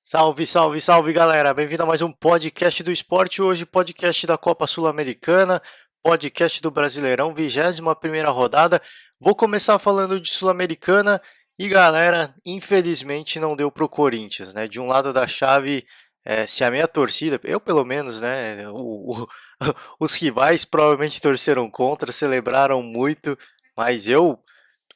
Salve, salve, salve, galera! Bem-vindo a mais um podcast do esporte. Hoje, podcast da Copa Sul-Americana, podcast do Brasileirão, 21ª rodada. Vou começar falando de Sul-Americana e, galera, infelizmente não deu pro Corinthians, né? De um lado da chave, se a minha torcida, eu pelo menos, né? Os rivais provavelmente torceram contra, celebraram muito, mas eu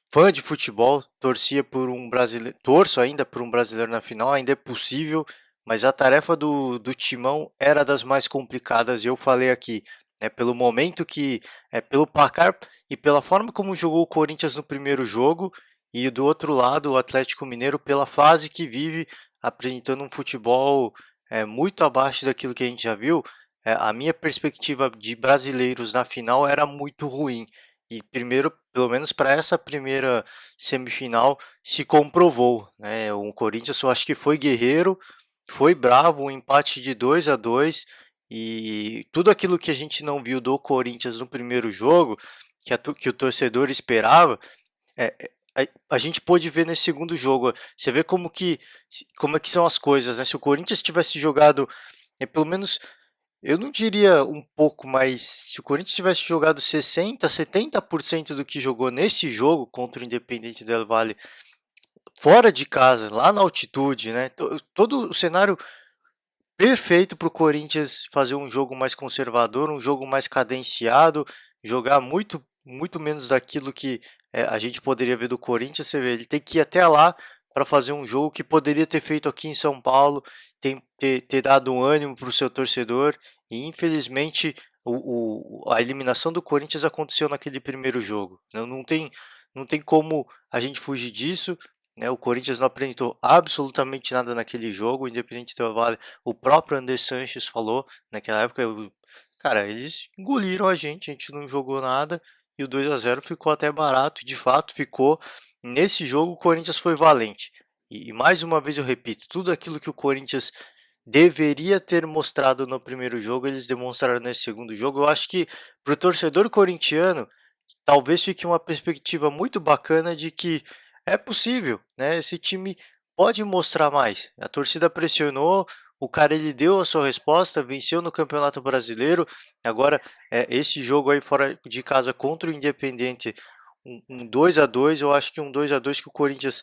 fã de futebol, torcia por um brasileiro, torço ainda por um brasileiro na final, ainda é possível, mas a tarefa do Timão era das mais complicadas, e eu falei aqui, né, pelo momento que, pelo placar e pela forma como jogou o Corinthians no primeiro jogo, e do outro lado o Atlético Mineiro pela fase que vive, apresentando um futebol muito abaixo daquilo que a gente já viu. A minha perspectiva de brasileiros na final era muito ruim. E primeiro, pelo menos para essa primeira semifinal, se comprovou, né? O Corinthians eu acho que foi guerreiro, foi bravo, um empate de 2-2 e tudo aquilo que a gente não viu do Corinthians no primeiro jogo, que o torcedor esperava, é, a gente pôde ver nesse segundo jogo. Você vê como é que são as coisas, né? Se o Corinthians tivesse jogado, pelo menos eu não diria um pouco, mas se o Corinthians tivesse jogado 60, 70% do que jogou nesse jogo contra o Independente Del Valle fora de casa, lá na altitude, né? Todo o cenário perfeito para o Corinthians fazer um jogo mais conservador, um jogo mais cadenciado, jogar muito menos daquilo que a gente poderia ver do Corinthians. Você vê, ele tem que ir até lá para fazer um jogo que poderia ter feito aqui em São Paulo, ter dado um ânimo para o seu torcedor, e infelizmente a eliminação do Corinthians aconteceu naquele primeiro jogo. Não tem como a gente fugir disso. Né? O Corinthians não apresentou absolutamente nada naquele jogo, o Independente Del Valle, o próprio André Sanches falou naquela época, cara, eles engoliram a gente não jogou nada e o 2-0 ficou até barato, de fato ficou. Nesse jogo o Corinthians foi valente. E mais uma vez eu repito, tudo aquilo que o Corinthians deveria ter mostrado no primeiro jogo, eles demonstraram nesse segundo jogo. Eu acho que para o torcedor corintiano, talvez fique uma perspectiva muito bacana de que é possível, né? Esse time pode mostrar mais. A torcida pressionou, o cara ele deu a sua resposta, venceu no Campeonato Brasileiro. Agora, esse jogo aí fora de casa contra o Independente, um 2-2, eu acho que um 2-2 que o Corinthians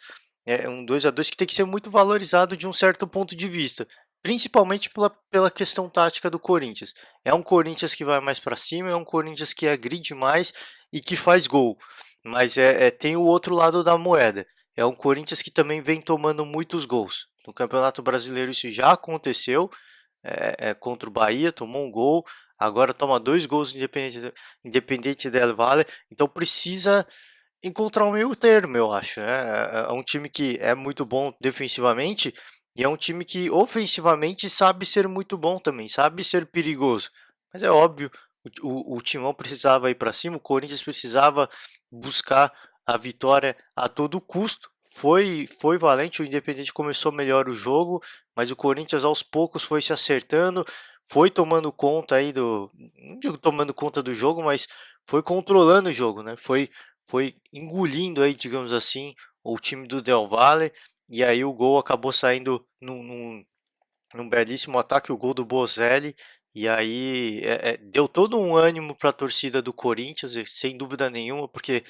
um 2-2 que tem que ser muito valorizado de um certo ponto de vista, principalmente pela questão tática do Corinthians. É um Corinthians que vai mais para cima, é um Corinthians que agride mais e que faz gol. Mas tem o outro lado da moeda. É um Corinthians que também vem tomando muitos gols. No Campeonato Brasileiro isso já aconteceu. Contra o Bahia, tomou um gol. Agora toma dois gols no Independente Del Valle. Então precisa encontrar um meio termo, eu acho. Né? É um time que é muito bom defensivamente e é um time que ofensivamente sabe ser muito bom também, sabe ser perigoso. Mas é óbvio, o Timão precisava ir para cima, o Corinthians precisava buscar a vitória a todo custo. Foi valente, o Independente começou melhor o jogo, mas o Corinthians aos poucos foi se acertando, foi tomando conta aí não digo tomando conta do jogo, mas foi controlando o jogo, né? Foi engolindo aí, digamos assim, o time do Del Valle, e aí o gol acabou saindo num belíssimo ataque, o gol do Bozelli, e aí deu todo um ânimo para a torcida do Corinthians, sem dúvida nenhuma, porque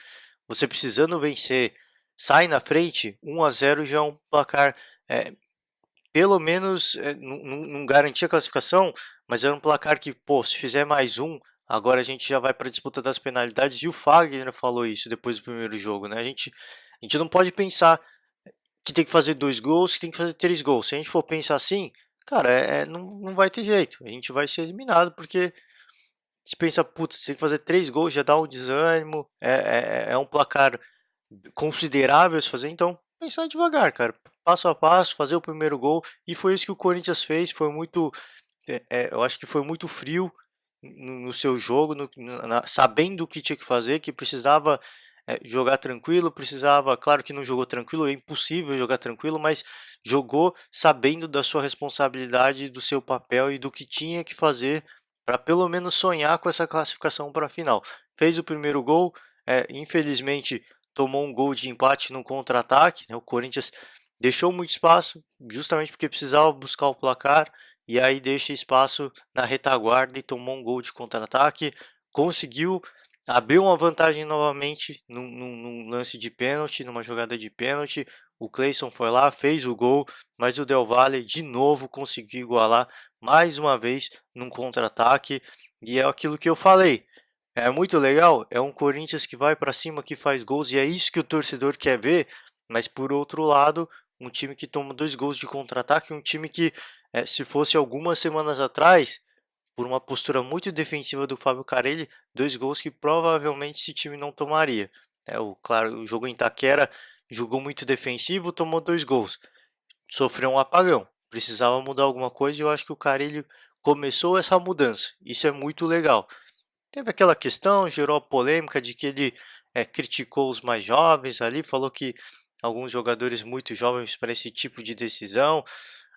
você precisando vencer, sai na frente, 1-0 já é um placar, é, pelo menos não garantia a classificação, mas era um placar que, pô, se fizer mais um, agora a gente já vai para a disputa das penalidades, e o Fagner falou isso depois do primeiro jogo, né? A gente não pode pensar que tem que fazer dois gols, que tem que fazer três gols. Se a gente for pensar assim, cara, não vai ter jeito. A gente vai ser eliminado, porque se pensa, putz, tem que fazer três gols, já dá um desânimo, é um placar considerável se fazer, então pensar devagar, cara, passo a passo, fazer o primeiro gol, e foi isso que o Corinthians fez, foi muito, eu acho que foi muito frio no seu jogo, sabendo o que tinha que fazer, que precisava jogar tranquilo, precisava, claro que não jogou tranquilo, é impossível jogar tranquilo, mas jogou sabendo da sua responsabilidade, do seu papel e do que tinha que fazer para pelo menos sonhar com essa classificação para a final. Fez o primeiro gol, infelizmente tomou um gol de empate no contra-ataque, né? O Corinthians deixou muito espaço, justamente porque precisava buscar o placar, e aí deixa espaço na retaguarda e tomou um gol de contra-ataque, conseguiu abrir uma vantagem novamente num lance de pênalti, numa jogada de pênalti. O Cleison foi lá, fez o gol, mas o Del Valle de novo conseguiu igualar mais uma vez num contra-ataque, e é aquilo que eu falei. É muito legal, é um Corinthians que vai para cima, que faz gols, e é isso que o torcedor quer ver, mas por outro lado, um time que toma 2 gols de contra-ataque, um time que, se fosse algumas semanas atrás, por uma postura muito defensiva do Fábio Carelli, 2 gols que provavelmente esse time não tomaria. Claro, o jogo em Itaquera jogou muito defensivo, tomou 2 gols, sofreu um apagão, precisava mudar alguma coisa e eu acho que o Carelli começou essa mudança, isso é muito legal. Teve aquela questão, gerou a polêmica de que ele criticou os mais jovens ali, falou que alguns jogadores muito jovens para esse tipo de decisão.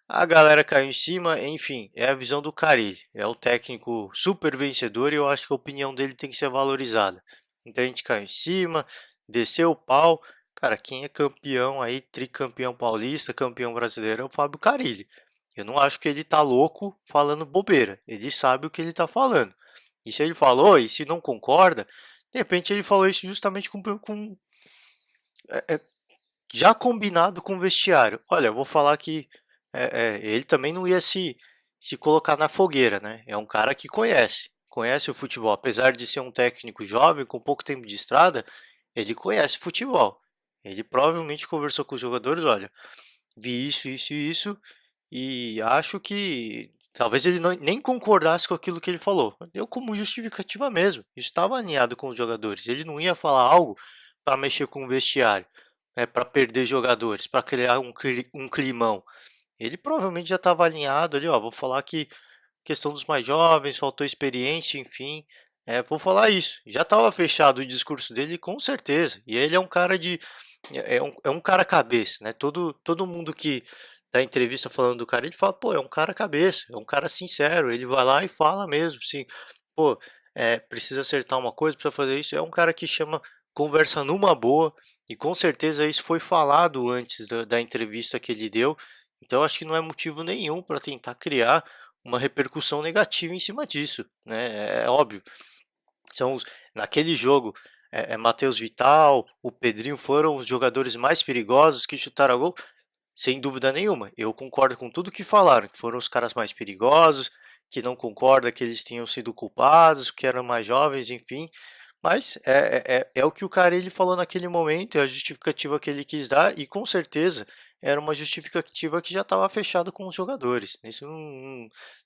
A galera caiu em cima, enfim, é a visão do Carille. É o técnico super vencedor e eu acho que a opinião dele tem que ser valorizada. Então a gente caiu em cima, desceu o pau. Cara, quem é campeão aí, tricampeão paulista, campeão brasileiro, é o Fábio Carille. Eu não acho que ele tá louco falando bobeira. Ele sabe o que ele tá falando. E se ele falou, e se não concorda, de repente ele falou isso justamente é, é, já combinado com o vestiário. Olha, eu vou falar que ele também não ia se colocar na fogueira, né? É um cara que conhece o futebol. Apesar de ser um técnico jovem, com pouco tempo de estrada, ele conhece futebol. Ele provavelmente conversou com os jogadores, olha, vi isso, isso e isso, e acho que talvez ele nem concordasse com aquilo que ele falou. Deu como justificativa mesmo. Isso estava alinhado com os jogadores. Ele não ia falar algo para mexer com o vestiário, né, para perder jogadores, para criar um climão. Ele provavelmente já estava alinhado ali, ó. Vou falar que questão dos mais jovens, faltou experiência, enfim. Vou falar isso. Já estava fechado o discurso dele, com certeza. E ele é um cara de. É um cara cabeça, né? Todo mundo que dá entrevista falando do cara, ele fala, pô, é um cara cabeça, é um cara sincero. Ele vai lá e fala mesmo, sim. Pô, precisa acertar uma coisa, precisa fazer isso. É um cara que chama conversa numa boa. E com certeza isso foi falado antes da entrevista que ele deu. Então acho que não é motivo nenhum para tentar criar uma repercussão negativa em cima disso, né? É óbvio. São os, naquele jogo, Matheus Vital, o Pedrinho foram os jogadores mais perigosos que chutaram a gol, sem dúvida nenhuma. Eu concordo com tudo que falaram, que foram os caras mais perigosos, que não concorda que eles tenham sido culpados, que eram mais jovens, enfim. Mas é o que o cara ele falou naquele momento, é a justificativa que ele quis dar, e com certeza era uma justificativa que já estava fechada com os jogadores. Isso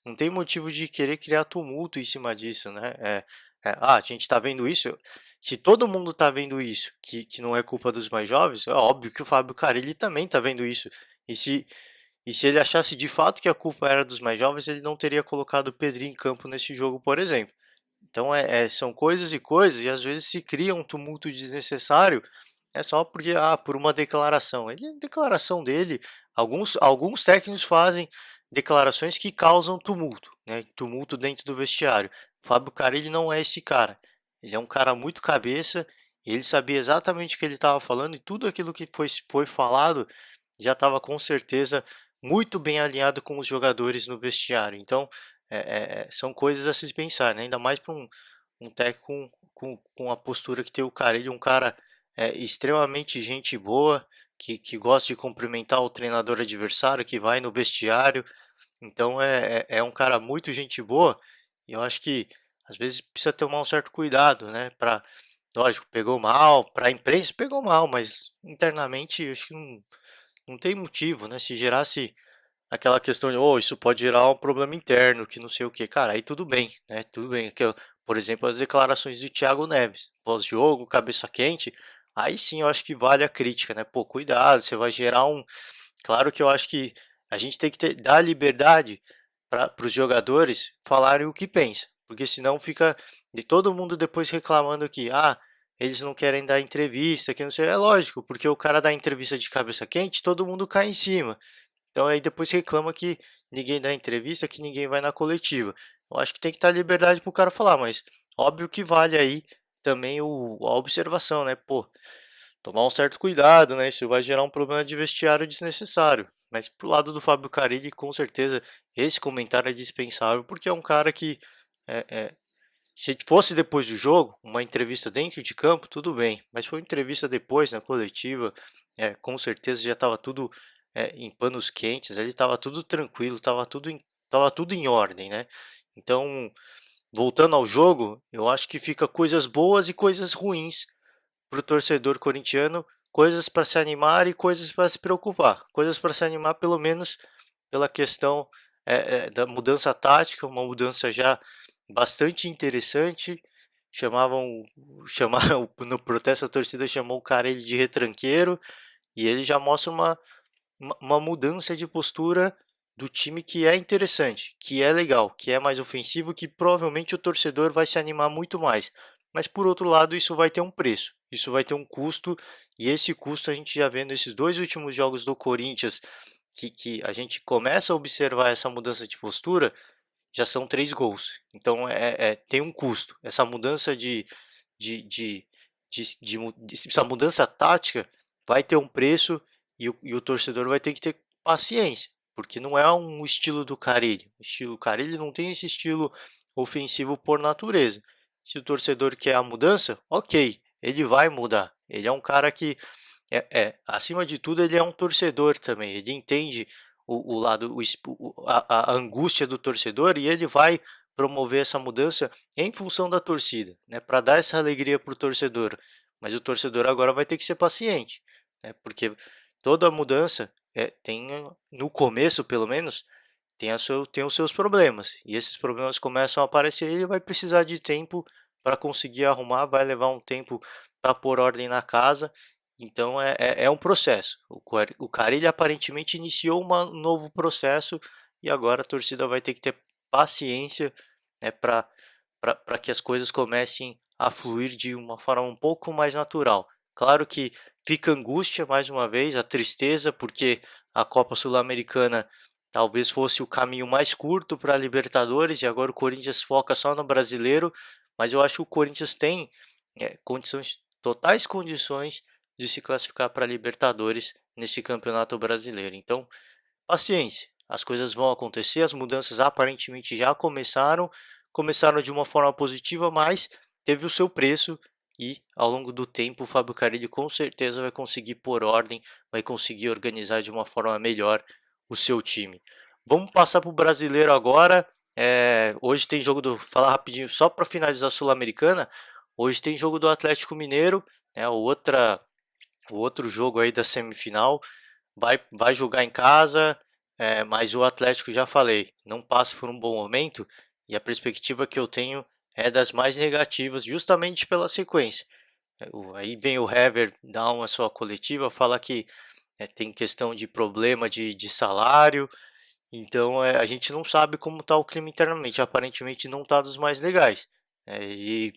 não tem motivo de querer criar tumulto em cima disso, né? A gente está vendo isso. Se todo mundo está vendo isso, que não é culpa dos mais jovens, é óbvio que o Fábio Carille também está vendo isso. E se, e se ele achasse de fato que a culpa era dos mais jovens, ele não teria colocado o Pedrinho em campo nesse jogo, por exemplo. Então são coisas e coisas, e às vezes se cria um tumulto desnecessário, só porque, por uma declaração. A declaração dele, alguns técnicos fazem declarações que causam tumulto, né? Tumulto dentro do vestiário. O Fábio Carille não é esse cara. Ele é um cara muito cabeça, ele sabia exatamente o que ele estava falando, e tudo aquilo que foi falado já estava com certeza muito bem alinhado com os jogadores no vestiário. Então, são coisas a se pensar, né? Ainda mais para um técnico com a postura que tem o cara. Ele é um cara extremamente gente boa, que gosta de cumprimentar o treinador adversário, que vai no vestiário. Então é um cara muito gente boa. E eu acho que às vezes precisa tomar um certo cuidado, né? Lógico, pegou mal, para a imprensa pegou mal, mas internamente eu acho que não tem motivo, né? Se gerasse aquela questão de, oh, isso pode gerar um problema interno, que não sei o que, cara, aí tudo bem, né? Tudo bem. Por exemplo, as declarações do Thiago Neves, pós-jogo, cabeça quente, aí sim eu acho que vale a crítica, né? Pô, cuidado, você vai gerar um. Claro que eu acho que a gente tem que dar liberdade para os jogadores falarem o que pensam, porque senão fica de todo mundo depois reclamando que, eles não querem dar entrevista, que não sei, é lógico, porque o cara dá entrevista de cabeça quente, todo mundo cai em cima. Então aí depois reclama que ninguém dá entrevista, que ninguém vai na coletiva. Eu acho que tem que dar liberdade pro cara falar, mas óbvio que vale aí também a observação, né? Pô, tomar um certo cuidado, né? Isso vai gerar um problema de vestiário desnecessário. Mas pro lado do Fábio Carille, com certeza, esse comentário é dispensável, porque é um cara que, é, é, se fosse depois do jogo, uma entrevista dentro de campo, tudo bem. Mas foi uma entrevista depois, na coletiva, com certeza já estava tudo em panos quentes, ali estava tudo tranquilo, tava tudo em ordem, né? Então, voltando ao jogo, eu acho que fica coisas boas e coisas ruins para o torcedor corintiano, coisas para se animar e coisas para se preocupar. Coisas para se animar, pelo menos pela questão da mudança tática, uma mudança já bastante interessante. Chamavam, chamaram no protesto a torcida chamou o cara ele de retranqueiro e ele já mostra uma mudança de postura do time que é interessante, que é legal, que é mais ofensivo, que provavelmente o torcedor vai se animar muito mais. Mas por outro lado, isso vai ter um preço, isso vai ter um custo, e esse custo a gente já vê nesses dois últimos jogos do Corinthians, que a gente começa a observar essa mudança de postura, já são 3 gols. Então tem um custo. Essa mudança de, de, essa mudança tática vai ter um preço e o torcedor vai ter que ter paciência, porque não é um estilo do Carille. O estilo Carille não tem esse estilo ofensivo por natureza. Se o torcedor quer a mudança, ok, ele vai mudar. Ele é um cara que, acima de tudo, ele é um torcedor também. Ele entende o lado, a angústia do torcedor e ele vai promover essa mudança em função da torcida, né, para dar essa alegria para o torcedor. Mas o torcedor agora vai ter que ser paciente, né, porque toda mudança tem, no começo pelo menos, tem os seus problemas. E esses problemas começam a aparecer e ele vai precisar de tempo para conseguir arrumar, vai levar um tempo para pôr ordem na casa. Então é um processo. O Carille aparentemente iniciou um novo processo e agora a torcida vai ter que ter paciência, né, para que as coisas comecem a fluir de uma forma um pouco mais natural. Claro que fica angústia mais uma vez, a tristeza, porque a Copa Sul-Americana talvez fosse o caminho mais curto para a Libertadores e agora o Corinthians foca só no brasileiro, mas eu acho que o Corinthians tem condições, totais condições de se classificar para a Libertadores nesse campeonato brasileiro. Então, paciência, as coisas vão acontecer, as mudanças aparentemente já começaram de uma forma positiva, mas teve o seu preço e ao longo do tempo o Fábio Carille com certeza vai conseguir pôr ordem, vai conseguir organizar de uma forma melhor o seu time. Vamos passar para o brasileiro agora. Hoje tem jogo do. Falar rapidinho só para finalizar a Sul-Americana. Hoje tem jogo do Atlético Mineiro, o outro jogo aí da semifinal. Vai jogar em casa, mas o Atlético, já falei, não passa por um bom momento e a perspectiva que eu tenho é das mais negativas, justamente pela sequência. Aí vem o Hever, dá uma sua coletiva, fala que tem questão de problema de salário, então a gente não sabe como está o clima internamente, aparentemente não está dos mais legais. E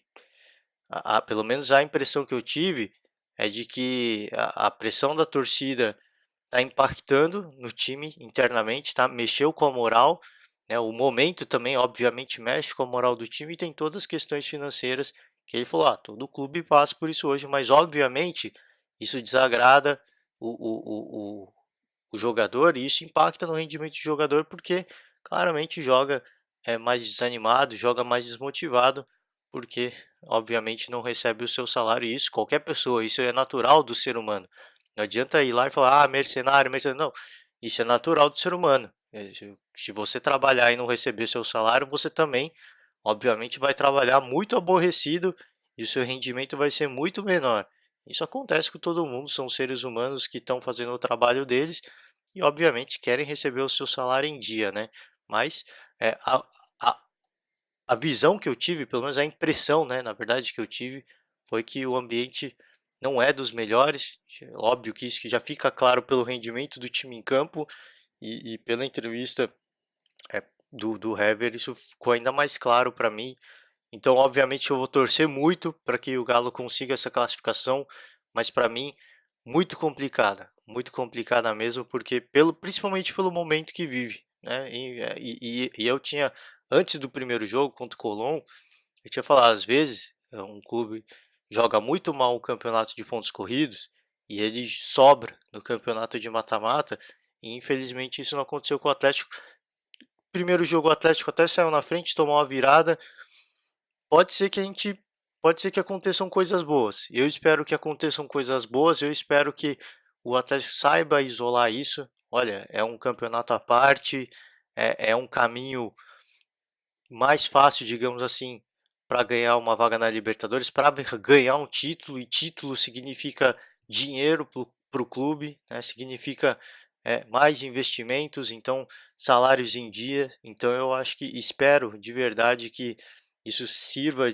pelo menos a impressão que eu tive é de que a pressão da torcida está impactando no time internamente, tá? Mexeu com a moral, né? O momento também, obviamente, mexe com a moral do time e tem todas as questões financeiras que ele falou, todo clube passa por isso hoje, mas obviamente isso desagrada o, o, o, o jogador e isso impacta no rendimento do jogador porque claramente joga mais desanimado, joga mais desmotivado, porque obviamente não recebe o seu salário, e isso qualquer pessoa, isso é natural do ser humano. Não adianta ir lá e falar, mercenário, mercenário. Não, isso é natural do ser humano. Se você trabalhar e não receber seu salário, você também, obviamente, vai trabalhar muito aborrecido e o seu rendimento vai ser muito menor. Isso acontece com todo mundo, são seres humanos que estão fazendo o trabalho deles e, obviamente, querem receber o seu salário em dia, né? Mas é, a, a visão que eu tive, pelo menos a impressão, né, na verdade, que eu tive, foi que o ambiente não é dos melhores. Óbvio que isso que já fica claro pelo rendimento do time em campo e pela entrevista do Hever, isso ficou ainda mais claro para mim. Então, obviamente, eu vou torcer muito para que o Galo consiga essa classificação, mas para mim, muito complicada mesmo, porque principalmente pelo momento que vive, né? E eu tinha, antes do primeiro jogo contra o Colón, eu tinha falado, às vezes, um clube joga muito mal o campeonato de pontos corridos e ele sobra no campeonato de mata-mata, e infelizmente isso não aconteceu com o Atlético. Primeiro jogo o Atlético até saiu na frente, tomou uma virada. Pode ser que a gente pode ser que aconteçam coisas boas. Eu espero que aconteçam coisas boas, eu espero que o Atlético saiba isolar isso. Olha, é um campeonato à parte, é um caminho mais fácil, digamos assim, para ganhar uma vaga na Libertadores, para ganhar um título, e título significa dinheiro para o clube, né? Significa mais investimentos, então salários em dia. Então eu acho que espero de verdade que isso sirva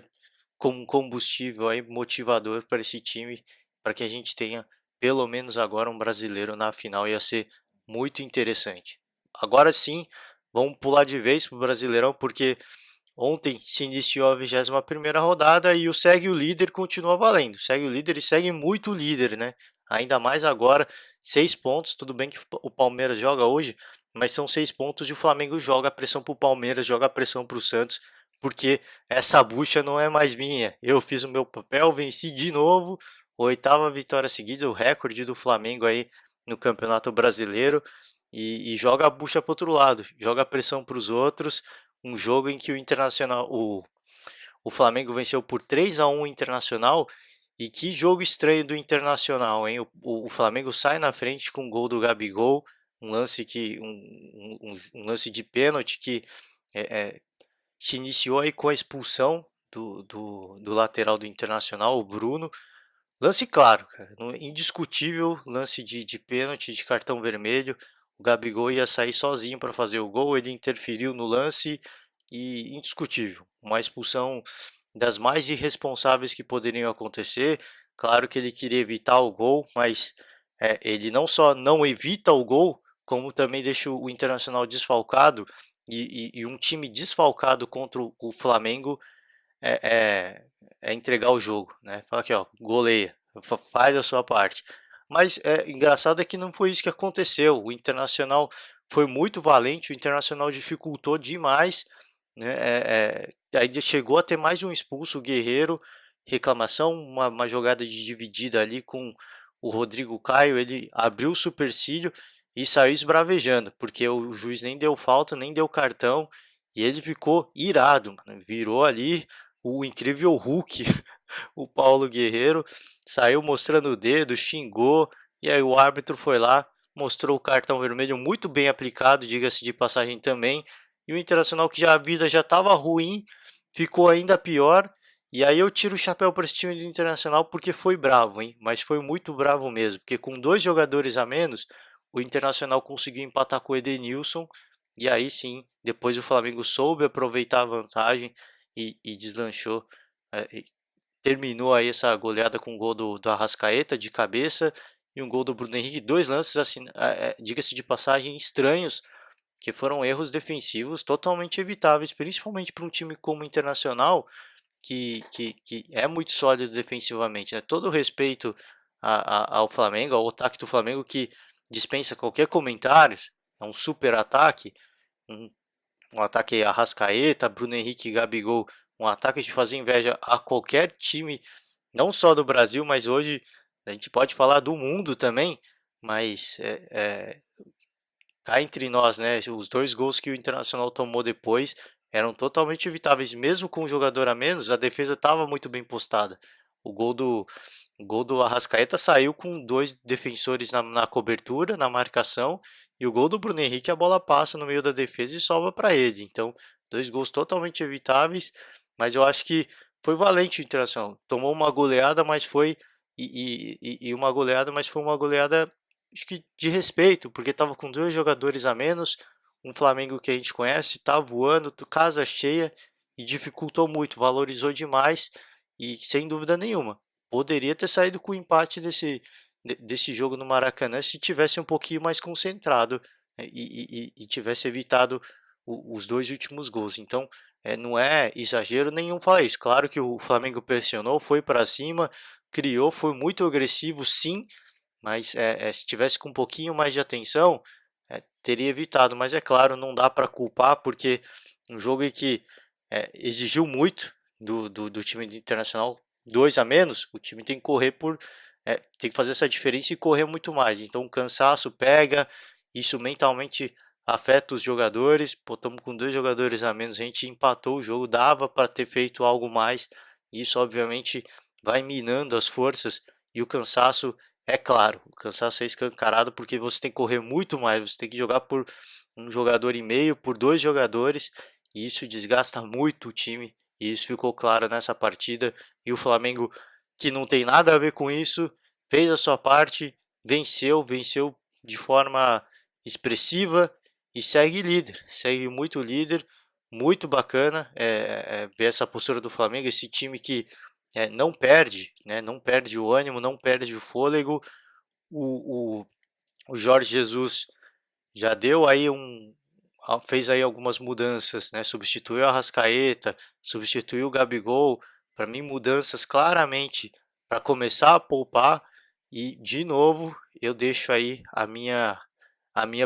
como um combustível aí, motivador para esse time, para que a gente tenha pelo menos agora um brasileiro na final, ia ser muito interessante. Agora sim, vamos pular de vez para o Brasileirão, porque ontem se iniciou a 21ª rodada e o segue o líder continua valendo. Segue o líder e segue muito líder, né? Ainda mais agora, 6 pontos. Tudo bem que o Palmeiras joga hoje, mas são 6 pontos e o Flamengo joga a pressão para o Palmeiras, joga a pressão para o Santos, porque essa bucha não é mais minha. Eu fiz o meu papel, venci de novo, 8ª vitória seguida, o recorde do Flamengo aí no Campeonato Brasileiro, e joga a bucha para outro lado, joga a pressão para os outros. Um jogo em que o Flamengo venceu por 3-1 o Internacional. E que jogo estranho do Internacional, hein? O Flamengo sai na frente com o gol do Gabigol, um lance de pênalti que é, é, se iniciou aí com a expulsão do lateral do Internacional, o Bruno. Lance claro, cara, indiscutível lance de pênalti, de cartão vermelho. O Gabigol ia sair sozinho para fazer o gol, ele interferiu no lance e indiscutível. Uma expulsão das mais irresponsáveis que poderiam acontecer. Claro que ele queria evitar o gol, mas ele não só não evita o gol, como também deixa o Internacional desfalcado. E um time desfalcado contra o Flamengo é, é entregar o jogo, né? Fala aqui, ó, goleia, faz a sua parte. Mas engraçado é que não foi isso que aconteceu. O Internacional foi muito valente, o Internacional dificultou demais, né? Aí chegou a ter mais um expulso, o Guerreiro, reclamação, uma jogada de dividida ali com o Rodrigo Caio, ele abriu o supercílio e saiu esbravejando, porque o juiz nem deu falta, nem deu cartão, e ele ficou irado, mano. Virou ali o incrível Hulk, o Paulo Guerreiro, saiu mostrando o dedo, xingou, e aí o árbitro foi lá, mostrou o cartão vermelho muito bem aplicado, diga-se de passagem também, e o Internacional, que já a vida já estava ruim, ficou ainda pior. E aí eu tiro o chapéu para esse time do Internacional porque foi bravo, hein? Mas foi muito bravo mesmo, porque com 2 jogadores a menos, o Internacional conseguiu empatar com o Edenilson, e aí sim, depois o Flamengo soube aproveitar a vantagem e deslanchou. E terminou aí essa goleada com um gol do Arrascaeta de cabeça e um gol do Bruno Henrique. Dois lances, assim, diga-se de passagem, estranhos, que foram erros defensivos totalmente evitáveis, principalmente para um time como o Internacional, que é muito sólido defensivamente, né? Todo o respeito ao Flamengo, ao ataque do Flamengo, que dispensa qualquer comentário, é um super ataque, um, um ataque Arrascaeta, Bruno Henrique e Gabigol, um ataque de fazer inveja a qualquer time, não só do Brasil, mas hoje a gente pode falar do mundo também, mas cá entre nós, né? Os 2 gols que o Internacional tomou depois eram totalmente evitáveis, mesmo com um jogador a menos, a defesa estava muito bem postada. O gol do, o gol do Arrascaeta saiu com 2 defensores na cobertura, na marcação, e o gol do Bruno Henrique, a bola passa no meio da defesa e sobra para ele. Então, 2 gols totalmente evitáveis, mas eu acho que foi valente o Internacional. Tomou uma goleada, mas foi uma goleada, mas foi uma goleada, acho que de respeito, porque estava com 2 jogadores a menos, um Flamengo que a gente conhece, tá voando, casa cheia, e dificultou muito, valorizou demais, e sem dúvida nenhuma, poderia ter saído com o empate desse jogo no Maracanã se tivesse um pouquinho mais concentrado, né, e tivesse evitado os 2 últimos gols. Então, não é exagero nenhum falar isso. Claro que o Flamengo pressionou, foi para cima, criou, foi muito agressivo, sim, mas se tivesse com um pouquinho mais de atenção, teria evitado. Mas é claro, não dá para culpar, porque um jogo em que exigiu muito do time do Internacional, 2 a menos, o time tem que correr por tem que fazer essa diferença e correr muito mais. Então o cansaço pega, isso mentalmente afeta os jogadores. Pô, estamos com 2 jogadores a menos, a gente empatou o jogo, dava para ter feito algo mais. Isso obviamente vai minando as forças e o cansaço é claro, o cansaço é escancarado porque você tem que correr muito mais, você tem que jogar por 1,5 jogador, por 2 jogadores, e isso desgasta muito o time, e isso ficou claro nessa partida. E o Flamengo, que não tem nada a ver com isso, fez a sua parte, venceu de forma expressiva e segue líder, segue muito líder, muito bacana ver essa postura do Flamengo, esse time que não perde, né, não perde o ânimo, não perde o fôlego. O, o, o Jorge Jesus já deu aí fez aí algumas mudanças, né? Substituiu a Arrascaeta, substituiu o Gabigol, para mim mudanças claramente para começar a poupar. E de novo eu deixo aí a minha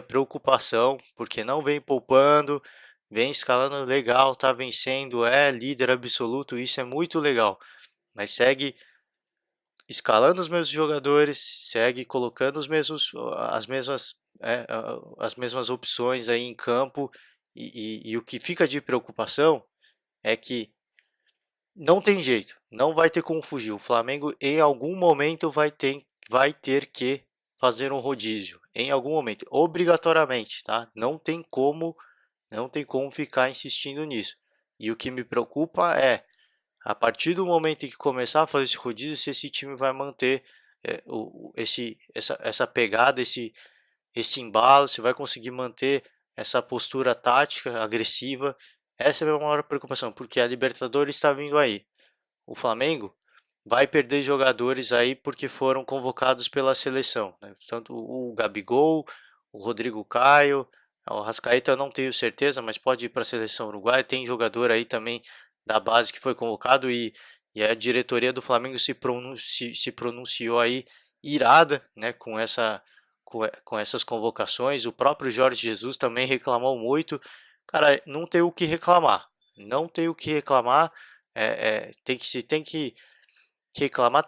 preocupação, porque não vem poupando, vem escalando legal, tá vencendo, é líder absoluto, isso é muito legal, mas segue escalando os mesmos jogadores, segue colocando as mesmas opções aí em campo, e o que fica de preocupação é que não tem jeito, não vai ter como fugir. O Flamengo em algum momento vai ter que fazer um rodízio, em algum momento, obrigatoriamente, tá? Não tem como ficar insistindo nisso. E o que me preocupa é a partir do momento em que começar a fazer esse rodízio, se esse time vai manter essa pegada, esse embalo, se vai conseguir manter essa postura tática, agressiva. Essa é a minha maior preocupação, porque a Libertadores está vindo aí. O Flamengo vai perder jogadores aí porque foram convocados pela seleção, né? Tanto o Gabigol, o Rodrigo Caio, o Rascaeta eu não tenho certeza, mas pode ir para a seleção uruguaia. Tem jogador aí também da base que foi convocado, e a diretoria do Flamengo se pronunciou aí irada, né, com essas convocações. O próprio Jorge Jesus também reclamou muito. Cara, não tem o que reclamar, não tem o que reclamar. Tem que reclamar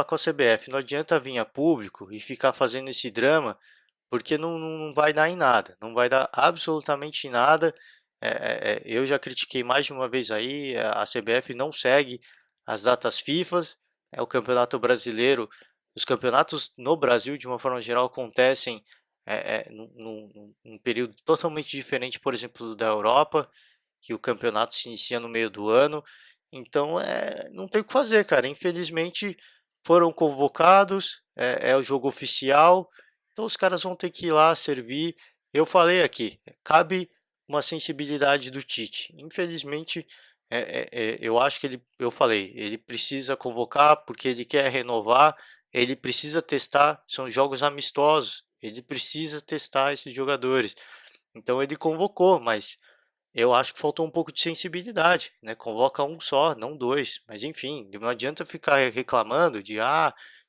com a CBF. Não adianta vir a público e ficar fazendo esse drama, porque não vai dar em nada, não vai dar absolutamente em nada. Eu já critiquei mais de uma vez aí, a CBF não segue as datas FIFA, o Campeonato Brasileiro, os campeonatos no Brasil, de uma forma geral, acontecem num período totalmente diferente, por exemplo, da Europa, que o campeonato se inicia no meio do ano. Então, não tem o que fazer, cara. Infelizmente, foram convocados, é o jogo oficial, então os caras vão ter que ir lá servir. Eu falei aqui, cabe uma sensibilidade do Tite. Infelizmente, eu acho que eu falei, ele precisa convocar porque ele quer renovar, ele precisa testar, são jogos amistosos, ele precisa testar esses jogadores. Então ele convocou, mas eu acho que faltou um pouco de sensibilidade, né? Convoca um só, não dois. Mas enfim, não adianta ficar reclamando de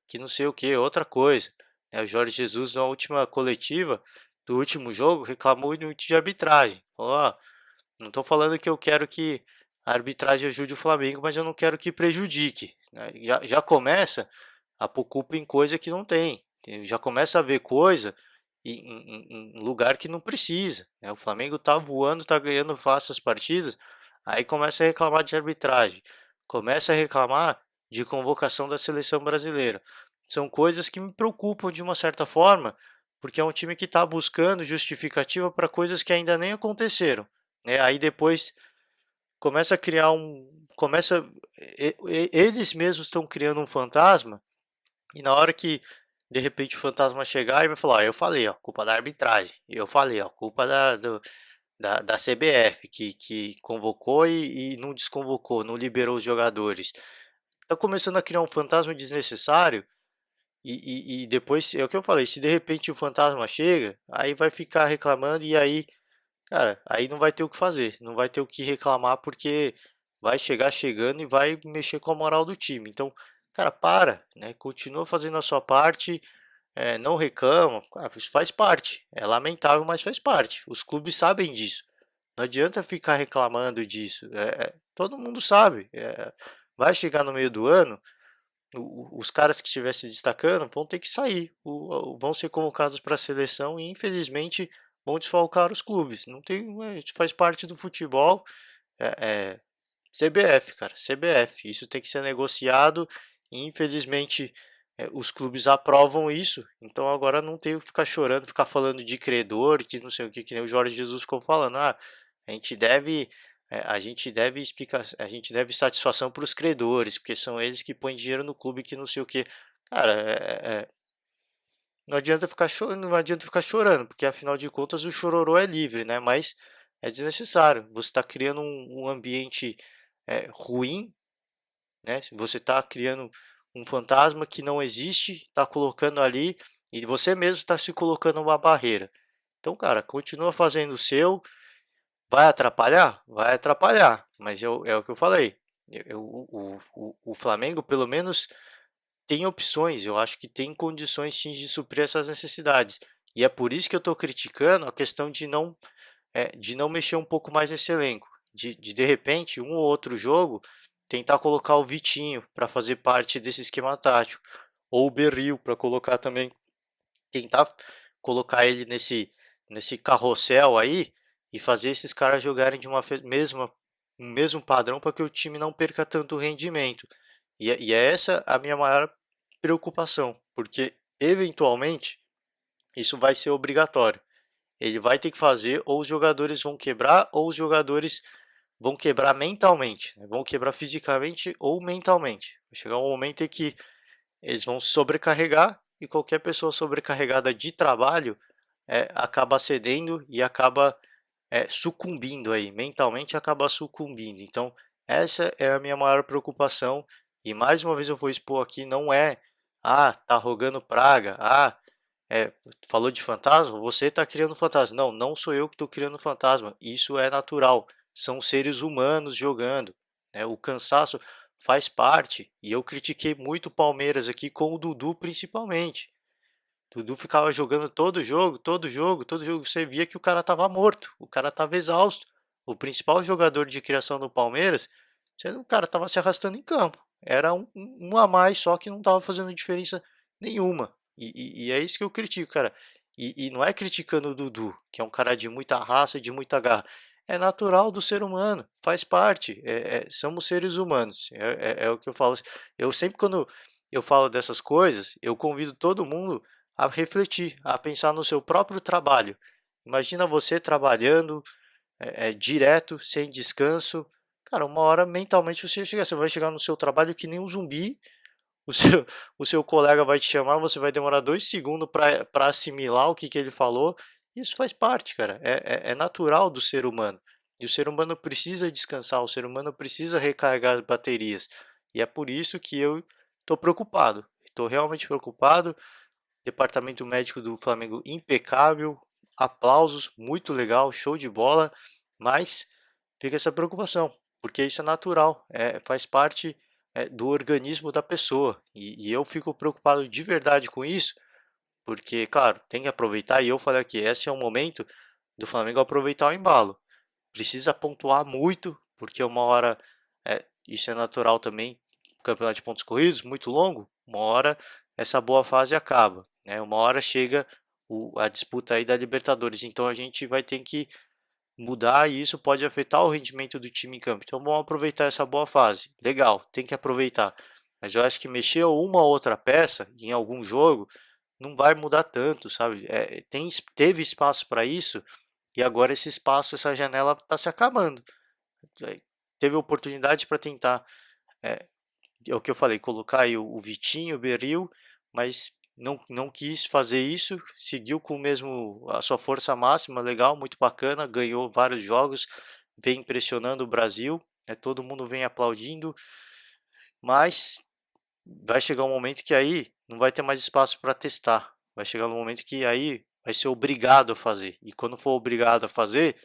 que não sei o que, outra coisa. O Jorge Jesus, na última coletiva do último jogo, reclamou muito de arbitragem. Falou: não estou falando que eu quero que a arbitragem ajude o Flamengo, mas eu não quero que prejudique, né? Já começa a pôr culpa em coisa que não tem. Já começa a ver coisa em lugar que não precisa, né? O Flamengo tá voando, tá ganhando fácil as partidas, aí começa a reclamar de arbitragem, começa a reclamar de convocação da seleção brasileira. São coisas que me preocupam de uma certa forma, porque é um time que está buscando justificativa para coisas que ainda nem aconteceram, né? Aí depois começa a criar eles mesmos estão criando um fantasma, e na hora que de repente o fantasma chegar e vai falar: eu falei, ó, culpa da arbitragem. Eu falei, ó, culpa da CBF, que convocou e não desconvocou, não liberou os jogadores. Tá começando a criar um fantasma desnecessário. E depois, é o que eu falei, se de repente o fantasma chega, aí vai ficar reclamando, e aí, cara, aí não vai ter o que fazer, não vai ter o que reclamar, porque vai chegar chegando e vai mexer com a moral do time. Então, cara, para, né? Continua fazendo a sua parte, não reclama, isso faz parte. É lamentável, mas faz parte. Os clubes sabem disso. Não adianta ficar reclamando disso. Todo mundo sabe. Vai chegar no meio do ano, os caras que estiver se destacando vão ter que sair, vão ser convocados para a seleção e infelizmente vão desfalcar os clubes. Não tem, isso faz parte do futebol. É CBF, cara, CBF. Isso tem que ser negociado e infelizmente os clubes aprovam isso. Então agora não tem que ficar chorando, ficar falando de credor, que não sei o que nem o Jorge Jesus ficou falando. Ah, a gente deve a gente deve explicar, a gente deve satisfação para os credores, porque são eles que põem dinheiro no clube, que não sei o que. Cara, não adianta ficar chorando, não adianta ficar chorando, porque afinal de contas o chororô é livre, né? Mas é desnecessário. Você está criando um ambiente ruim, né? Você está criando um fantasma que não existe, está colocando ali e você mesmo está se colocando uma barreira. Então, cara, continua fazendo o seu. Vai atrapalhar? Vai atrapalhar, mas é o que eu falei. O Flamengo, pelo menos, tem opções. Eu acho que tem condições sim de suprir essas necessidades. E é por isso que eu estou criticando a questão de não mexer um pouco mais nesse elenco. De repente, um ou outro jogo, tentar colocar o Vitinho para fazer parte desse esquema tático. Ou o Berril para colocar também. Tentar colocar ele nesse carrossel aí e fazer esses caras jogarem de uma mesma um mesmo padrão para que o time não perca tanto rendimento. E é essa a minha maior preocupação, porque eventualmente isso vai ser obrigatório. Ele vai ter que fazer, ou os jogadores vão quebrar, ou os jogadores vão quebrar mentalmente, né? Vão quebrar fisicamente ou mentalmente. Vai chegar um momento em que eles vão se sobrecarregar e qualquer pessoa sobrecarregada de trabalho acaba cedendo e acaba sucumbindo aí, mentalmente acaba sucumbindo. Então, essa é a minha maior preocupação. E mais uma vez eu vou expor aqui, não tá rogando praga, falou de fantasma, você está criando fantasma. Não, não sou eu que estou criando fantasma, isso é natural, são seres humanos jogando, né? O cansaço faz parte, e eu critiquei muito o Palmeiras aqui com o Dudu principalmente. Dudu ficava jogando todo jogo, todo jogo, todo jogo. Você via que o cara estava morto, o cara estava exausto. O principal jogador de criação do Palmeiras, o cara estava se arrastando em campo. Era um a mais, só que não estava fazendo diferença nenhuma. E é isso que eu critico, cara. E não é criticando o Dudu, que é um cara de muita raça, de muita garra. É natural do ser humano, faz parte. Somos seres humanos. É o que eu falo. Eu sempre, quando eu falo dessas coisas, eu convido todo mundo a refletir, a pensar no seu próprio trabalho. Imagina você trabalhando direto, sem descanso. Cara, uma hora mentalmente você vai chegar no seu trabalho que nem um zumbi. O seu, o seu colega vai te chamar, você vai demorar 2 segundos para assimilar o que ele falou. Isso faz parte, cara. É natural do ser humano. E o ser humano precisa descansar, o ser humano precisa recarregar as baterias. E é por isso que eu estou preocupado. Estou realmente preocupado. Departamento médico do Flamengo impecável, aplausos, muito legal, show de bola, mas fica essa preocupação, porque isso é natural, faz parte do organismo da pessoa, e eu fico preocupado de verdade com isso, porque, claro, tem que aproveitar, e eu falei aqui, esse é o momento do Flamengo aproveitar o embalo, precisa pontuar muito, porque uma hora, isso é natural também, campeonato de pontos corridos, muito longo, uma hora essa boa fase acaba, né? Uma hora chega a disputa aí da Libertadores, então a gente vai ter que mudar e isso pode afetar o rendimento do time em campo. Então vamos aproveitar essa boa fase. Legal, tem que aproveitar. Mas eu acho que mexer uma ou outra peça em algum jogo não vai mudar tanto, sabe? Teve espaço para isso e agora esse espaço, essa janela está se acabando. Teve oportunidade para tentar, é, é o que eu falei, colocar aí o Vitinho, o Beril, mas não quis fazer isso, seguiu com o mesmo a sua força máxima, legal, muito bacana, ganhou vários jogos, vem impressionando o Brasil, todo mundo vem aplaudindo, mas vai chegar um momento que aí não vai ter mais espaço para testar, vai chegar um momento que aí vai ser obrigado a fazer, e quando for obrigado a fazer,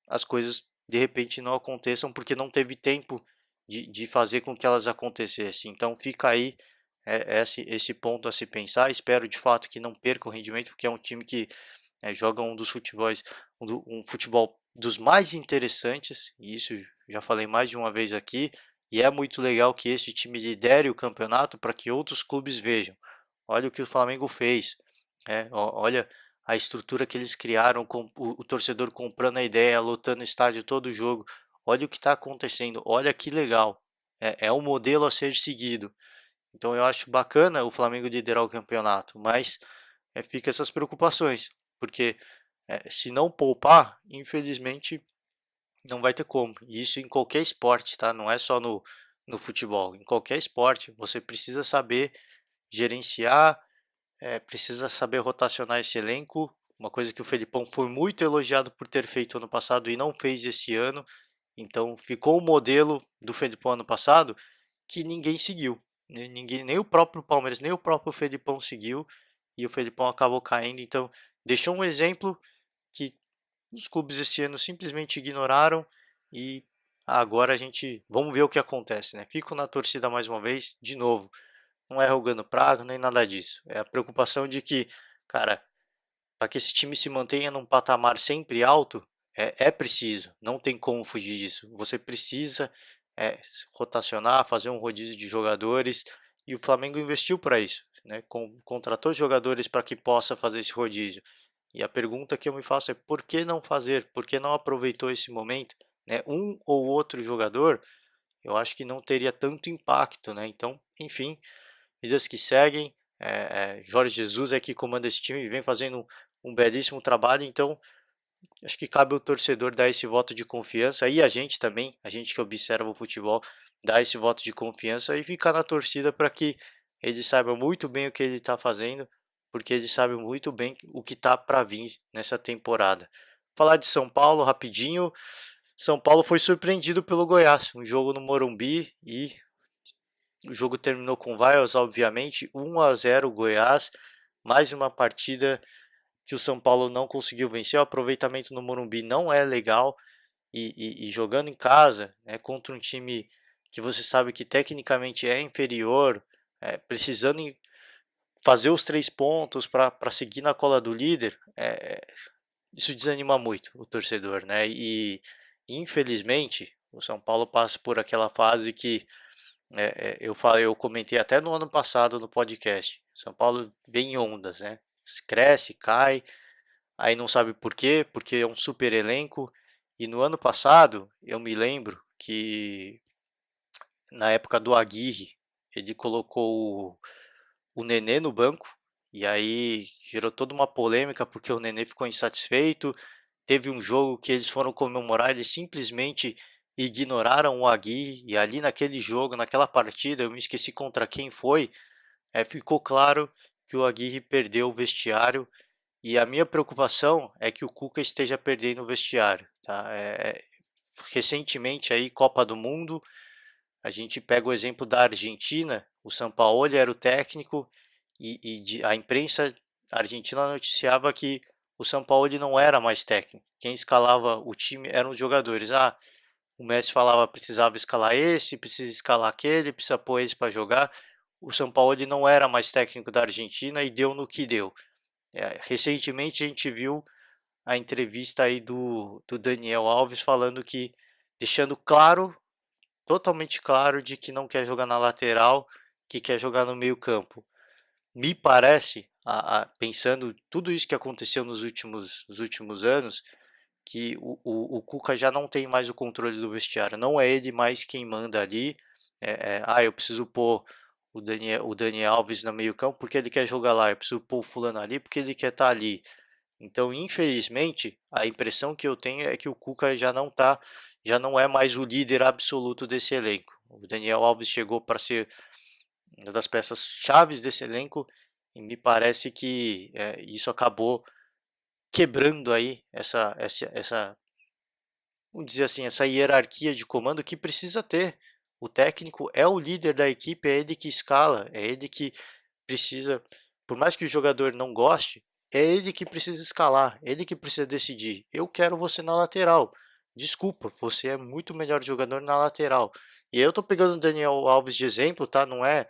as coisas de repente não aconteçam porque não teve tempo de fazer com que elas acontecessem. Então fica aí esse ponto a se pensar. Espero de fato que não perca o rendimento, porque é um time que joga um dos futebols, um futebol dos mais interessantes, e isso já falei mais de uma vez aqui, e é muito legal que este time lidere o campeonato para que outros clubes vejam. Olha o que o Flamengo fez, olha a estrutura que eles criaram, com o torcedor comprando a ideia, lotando o estádio todo jogo. Olha o que está acontecendo, olha que legal. É um modelo a ser seguido. Então eu acho bacana o Flamengo liderar o campeonato, mas fica essas preocupações, porque se não poupar, infelizmente não vai ter como. E isso em qualquer esporte, tá? Não é só no futebol. Em qualquer esporte, você precisa saber gerenciar, precisa saber rotacionar esse elenco. Uma coisa que o Felipão foi muito elogiado por ter feito ano passado e não fez esse ano. Então ficou o modelo do Felipão ano passado que ninguém seguiu. Ninguém, nem o próprio Palmeiras, nem o próprio Felipão seguiu. E o Felipão acabou caindo. Então deixou um exemplo que os clubes esse ano simplesmente ignoraram e agora a gente vamos ver o que acontece, né? Fico na torcida mais uma vez, de novo. Não é rogando praga, nem nada disso. É a preocupação de que, cara, para que esse time se mantenha num patamar sempre alto, é preciso, não tem como fugir disso. Você precisa rotacionar, fazer um rodízio de jogadores, e o Flamengo investiu para isso, né? Contratou jogadores para que possa fazer esse rodízio. E a pergunta que eu me faço é por que não fazer? Por que não aproveitou esse momento? Né? Um ou outro jogador, eu acho que não teria tanto impacto, né? Então, enfim, vidas que seguem. Jorge Jesus é que comanda esse time e vem fazendo um belíssimo trabalho, então acho que cabe ao torcedor dar esse voto de confiança e a gente também, a gente que observa o futebol, dar esse voto de confiança e ficar na torcida para que ele saiba muito bem o que ele está fazendo, porque ele sabe muito bem o que está para vir nessa temporada. Falar de São Paulo rapidinho. São Paulo foi surpreendido pelo Goiás, um jogo no Morumbi e o jogo terminou com vaias, obviamente, 1-0 Goiás, mais uma partida que o São Paulo não conseguiu vencer. O aproveitamento no Morumbi não é legal e jogando em casa, né, contra um time que você sabe que tecnicamente é inferior, precisando fazer os 3 pontos para seguir na cola do líder, isso desanima muito o torcedor, né? E infelizmente o São Paulo passa por aquela fase que eu comentei até no ano passado no podcast. São Paulo vem em ondas, né? Cresce, cai, aí não sabe por quê, porque é um super elenco. E no ano passado, eu me lembro que na época do Aguirre, ele colocou o Nenê no banco, e aí gerou toda uma polêmica porque o Nenê ficou insatisfeito. Teve um jogo que eles foram comemorar, eles simplesmente ignoraram o Aguirre, e ali naquele jogo, naquela partida, eu me esqueci contra quem foi, ficou claro que o Aguirre perdeu o vestiário, e a minha preocupação é que o Cuca esteja perdendo o vestiário, tá? Recentemente aí, Copa do Mundo, a gente pega o exemplo da Argentina, o Sampaoli era o técnico e a imprensa argentina noticiava que o Sampaoli não era mais técnico. Quem escalava o time eram os jogadores. Ah, o Messi falava precisava escalar esse, precisa escalar aquele, precisa pôr esse para jogar. O Sampaoli não era mais técnico da Argentina e deu no que deu. Recentemente a gente viu a entrevista aí do Daniel Alves falando que, deixando claro, totalmente claro, de que não quer jogar na lateral, que quer jogar no meio campo. Me parece, pensando tudo isso que aconteceu nos últimos anos, que o Cuca já não tem mais o controle do vestiário, não é ele mais quem manda ali. Eu preciso pôr o Daniel Alves no meio campo porque ele quer jogar lá, eu preciso pôr o fulano ali porque ele quer estar ali. Então, infelizmente, a impressão que eu tenho é que o Cuca já não é mais o líder absoluto desse elenco. O Daniel Alves chegou para ser uma das peças chaves desse elenco e me parece que isso acabou quebrando aí vamos dizer assim, essa hierarquia de comando que precisa ter. O técnico é o líder da equipe, é ele que escala, é ele que precisa, por mais que o jogador não goste, é ele que precisa escalar, ele que precisa decidir. Eu quero você na lateral. Desculpa, você é muito melhor jogador na lateral. E eu tô pegando o Daniel Alves de exemplo, tá? Não é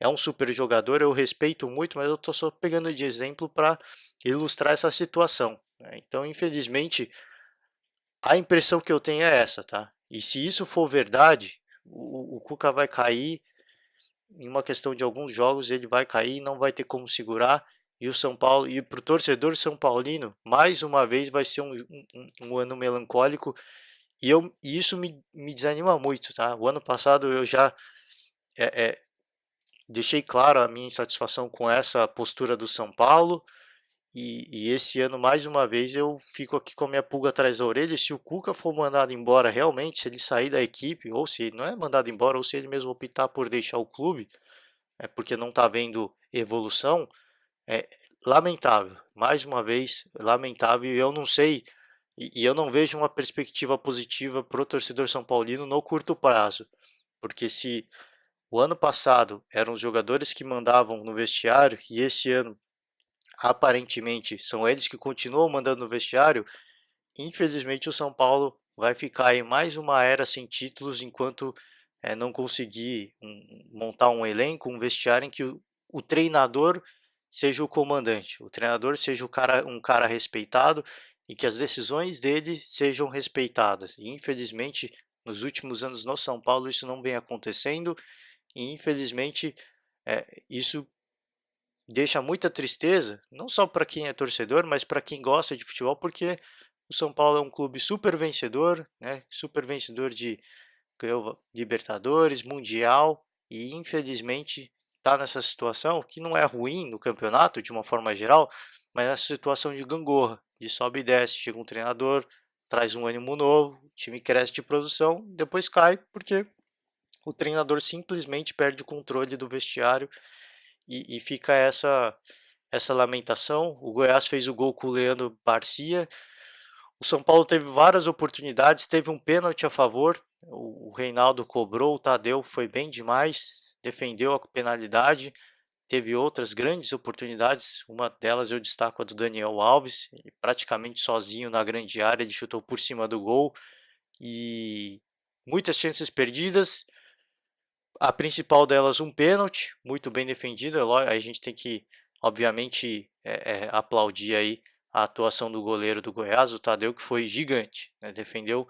um super jogador, eu respeito muito, mas eu tô só pegando de exemplo para ilustrar essa situação, né? Então, infelizmente, a impressão que eu tenho é essa, tá? E se isso for verdade, o Cuca vai cair em uma questão de alguns jogos, ele vai cair, não vai ter como segurar. E o São Paulo, e para o torcedor são paulino, mais uma vez vai ser um ano melancólico. E isso me desanima muito, tá? O ano passado eu já é, é, deixei claro a minha insatisfação com essa postura do São Paulo. E esse ano, mais uma vez, eu fico aqui com a minha pulga atrás da orelha. Se o Cuca for mandado embora realmente, se ele sair da equipe, ou se ele não é mandado embora, ou se ele mesmo optar por deixar o clube, porque não está vendo evolução, é lamentável. Mais uma vez, lamentável. E eu não sei, e eu não vejo uma perspectiva positiva para o torcedor são paulino no curto prazo. Porque se o ano passado eram os jogadores que mandavam no vestiário e esse ano aparentemente são eles que continuam mandando no vestiário, infelizmente o São Paulo vai ficar em mais uma era sem títulos enquanto não conseguir montar um elenco, um vestiário em que o treinador seja o comandante, o treinador seja um cara respeitado e que as decisões dele sejam respeitadas. E infelizmente, nos últimos anos no São Paulo isso não vem acontecendo e infelizmente isso deixa muita tristeza, não só para quem é torcedor, mas para quem gosta de futebol, porque o São Paulo é um clube super vencedor, né? Super vencedor de ganhou Libertadores, Mundial e infelizmente está nessa situação que não é ruim no campeonato de uma forma geral, mas nessa situação de gangorra, de sobe e desce, chega um treinador, traz um ânimo novo, o time cresce de produção, depois cai porque o treinador simplesmente perde o controle do vestiário e fica essa lamentação. O Goiás fez o gol com o Leandro Barcia. O São Paulo teve várias oportunidades, teve um pênalti a favor. O Reinaldo cobrou, o Tadeu foi bem demais, defendeu a penalidade. Teve outras grandes oportunidades, uma delas eu destaco a do Daniel Alves, praticamente sozinho na grande área, ele chutou por cima do gol e muitas chances perdidas. A principal delas, um pênalti, muito bem defendido. A gente tem que, obviamente, aplaudir aí a atuação do goleiro do Goiás, o Tadeu, que foi gigante, né? Defendeu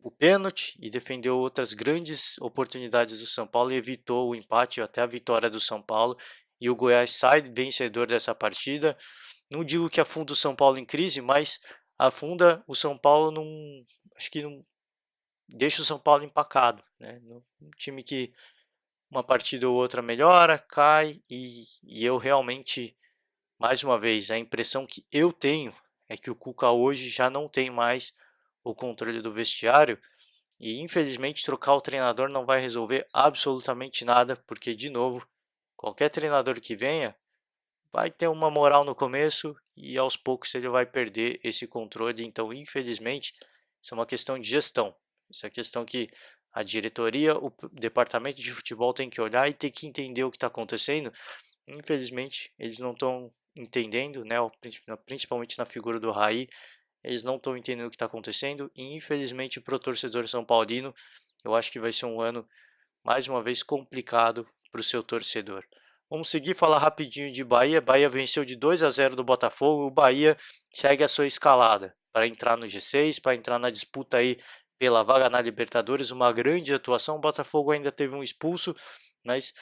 o pênalti e defendeu outras grandes oportunidades do São Paulo e evitou o empate, até a vitória do São Paulo. E o Goiás sai vencedor dessa partida. Não digo que afunda o São Paulo em crise, mas afunda o São Paulo num. Acho que não deixa o São Paulo empacado, né? Um time que uma partida ou outra melhora, cai e eu realmente, mais uma vez, a impressão que eu tenho é que o Cuca hoje já não tem mais o controle do vestiário e infelizmente trocar o treinador não vai resolver absolutamente nada, porque de novo, qualquer treinador que venha vai ter uma moral no começo e aos poucos ele vai perder esse controle, então infelizmente isso é uma questão de gestão. Isso é questão que a diretoria, o departamento de futebol tem que olhar e tem que entender o que está acontecendo. Infelizmente, eles não estão entendendo, né? Principalmente na figura do Raí, eles não estão entendendo o que está acontecendo. E infelizmente, para o torcedor são paulino, eu acho que vai ser um ano mais uma vez complicado para o seu torcedor. Vamos seguir falar rapidinho de Bahia. Bahia venceu de 2-0 do Botafogo. O Bahia segue a sua escalada para entrar no G6, para entrar na disputa aí pela vaga na Libertadores. Uma grande atuação. O Botafogo ainda teve um expulso, mas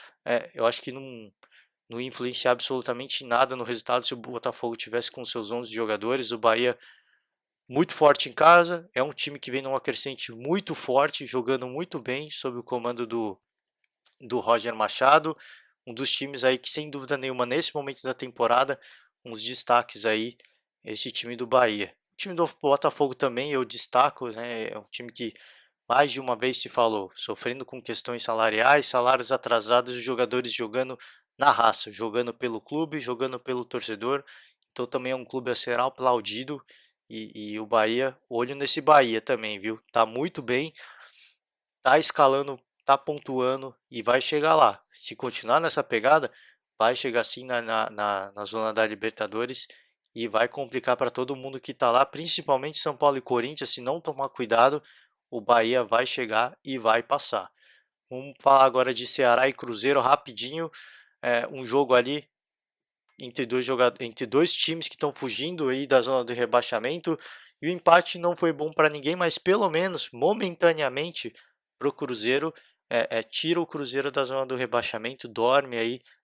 eu acho que não influencia absolutamente nada no resultado se o Botafogo tivesse com seus 11 jogadores. O Bahia muito forte em casa, é um time que vem numa crescente muito forte, jogando muito bem sob o comando do Roger Machado, um dos times aí que sem dúvida nenhuma nesse momento da temporada, uns destaques aí, esse time do Bahia. O time do Botafogo também eu destaco, né, é um time que mais de uma vez se falou, sofrendo com questões salariais, salários atrasados, os jogadores jogando na raça, jogando pelo clube, jogando pelo torcedor, então também é um clube a ser aplaudido e o Bahia, olho nesse Bahia também, viu? Tá muito bem, tá escalando, tá pontuando e vai chegar lá. Se continuar nessa pegada, vai chegar sim na zona da Libertadores e vai complicar para todo mundo que tá lá, principalmente São Paulo e Corinthians. Se não tomar cuidado, o Bahia vai chegar e vai passar. Vamos falar agora de Ceará e Cruzeiro rapidinho. Um jogo ali entre dois times que estão fugindo aí da zona do rebaixamento. E o empate não foi bom para ninguém, mas pelo menos momentaneamente pro Cruzeiro, tira o Cruzeiro da zona do rebaixamento,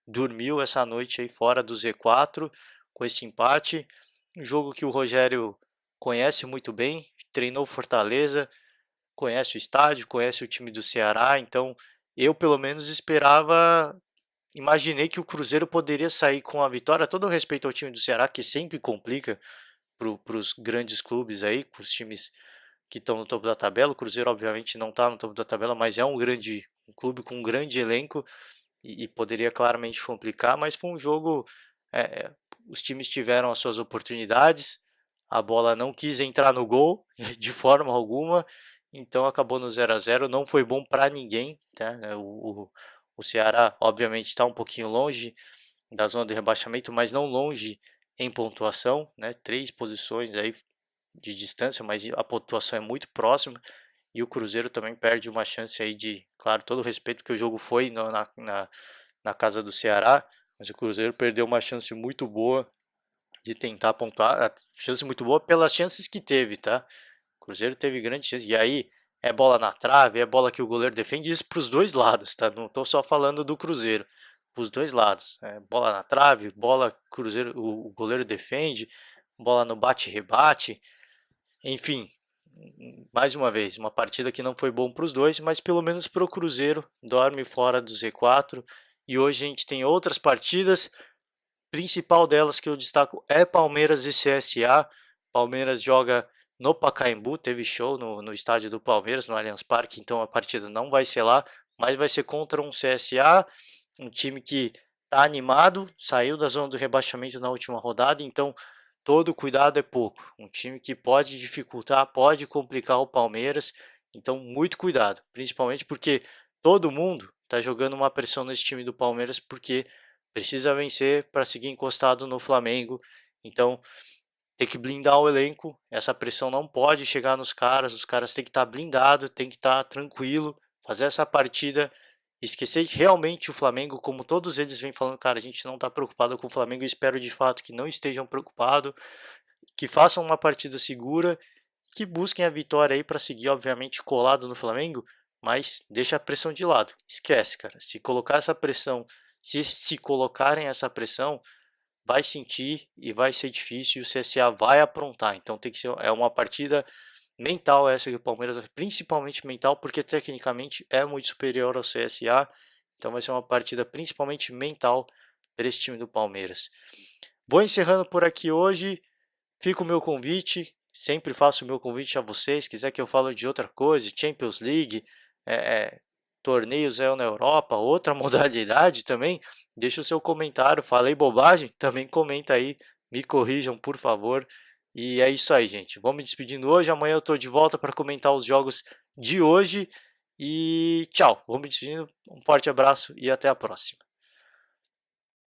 dormiu essa noite aí fora do Z4 com esse empate. Um jogo que o Rogério conhece muito bem, treinou Fortaleza, conhece o estádio, conhece o time do Ceará, então eu pelo menos imaginei que o Cruzeiro poderia sair com a vitória, todo o respeito ao time do Ceará, que sempre complica para os grandes clubes aí, para os times que estão no topo da tabela. O Cruzeiro obviamente não está no topo da tabela, mas é um clube com um grande elenco e poderia claramente complicar, mas foi um jogo, é, os times tiveram as suas oportunidades, a bola não quis entrar no gol de forma alguma, então acabou no 0 a 0. Não foi bom para ninguém, tá? O Ceará obviamente está um pouquinho longe da zona de rebaixamento, mas não longe em pontuação, né? 3 posições aí de distância, mas a pontuação é muito próxima. E o Cruzeiro também perde uma chance aí de, claro, todo o respeito, que o jogo foi na casa do Ceará, mas o Cruzeiro perdeu uma chance muito boa de tentar pontuar, a chance muito boa pelas chances que teve, tá? O Cruzeiro teve grande chance, e aí é bola na trave, é bola que o goleiro defende, isso para os dois lados, tá? Não tô só falando do Cruzeiro, para os dois lados. É bola na trave, bola Cruzeiro, o goleiro defende, bola no bate-rebate, enfim, mais uma vez, uma partida que não foi bom para os dois, mas pelo menos para o Cruzeiro, dorme fora do Z4. E hoje a gente tem outras partidas, principal delas que eu destaco é Palmeiras e CSA. Palmeiras joga no Pacaembu, teve show no estádio do Palmeiras, no Allianz Parque, então a partida não vai ser lá, mas vai ser contra um CSA, um time que está animado, saiu da zona do rebaixamento na última rodada, então todo cuidado é pouco. Um time que pode dificultar, pode complicar o Palmeiras, então muito cuidado, principalmente porque todo mundo está jogando uma pressão nesse time do Palmeiras, porque precisa vencer para seguir encostado no Flamengo. Então tem que blindar o elenco. Essa pressão não pode chegar nos caras. Os caras têm que estar blindados, tem que estar tranquilo, fazer essa partida, esquecer realmente o Flamengo, como todos eles vêm falando, cara, a gente não está preocupado com o Flamengo. Eu espero de fato que não estejam preocupados, que façam uma partida segura, que busquem a vitória aí para seguir, obviamente, colado no Flamengo, mas deixa a pressão de lado. Esquece, cara. Se colocar essa pressão, se colocarem essa pressão, vai sentir e vai ser difícil e o CSA vai aprontar. Então tem que ser uma partida mental essa que o Palmeiras, principalmente mental, porque tecnicamente é muito superior ao CSA. Então vai ser uma partida principalmente mental para esse time do Palmeiras. Vou encerrando por aqui hoje. Fica o meu convite, sempre faço o meu convite a vocês. Quiser que eu fale de outra coisa, Champions League, é, é, torneios na Europa, outra modalidade também, deixa o seu comentário. Falei bobagem? Também comenta aí, me corrijam, por favor. E é isso aí, gente. Vou me despedindo hoje. Amanhã eu estou de volta para comentar os jogos de hoje. E tchau. Vou me despedindo. Um forte abraço e até a próxima.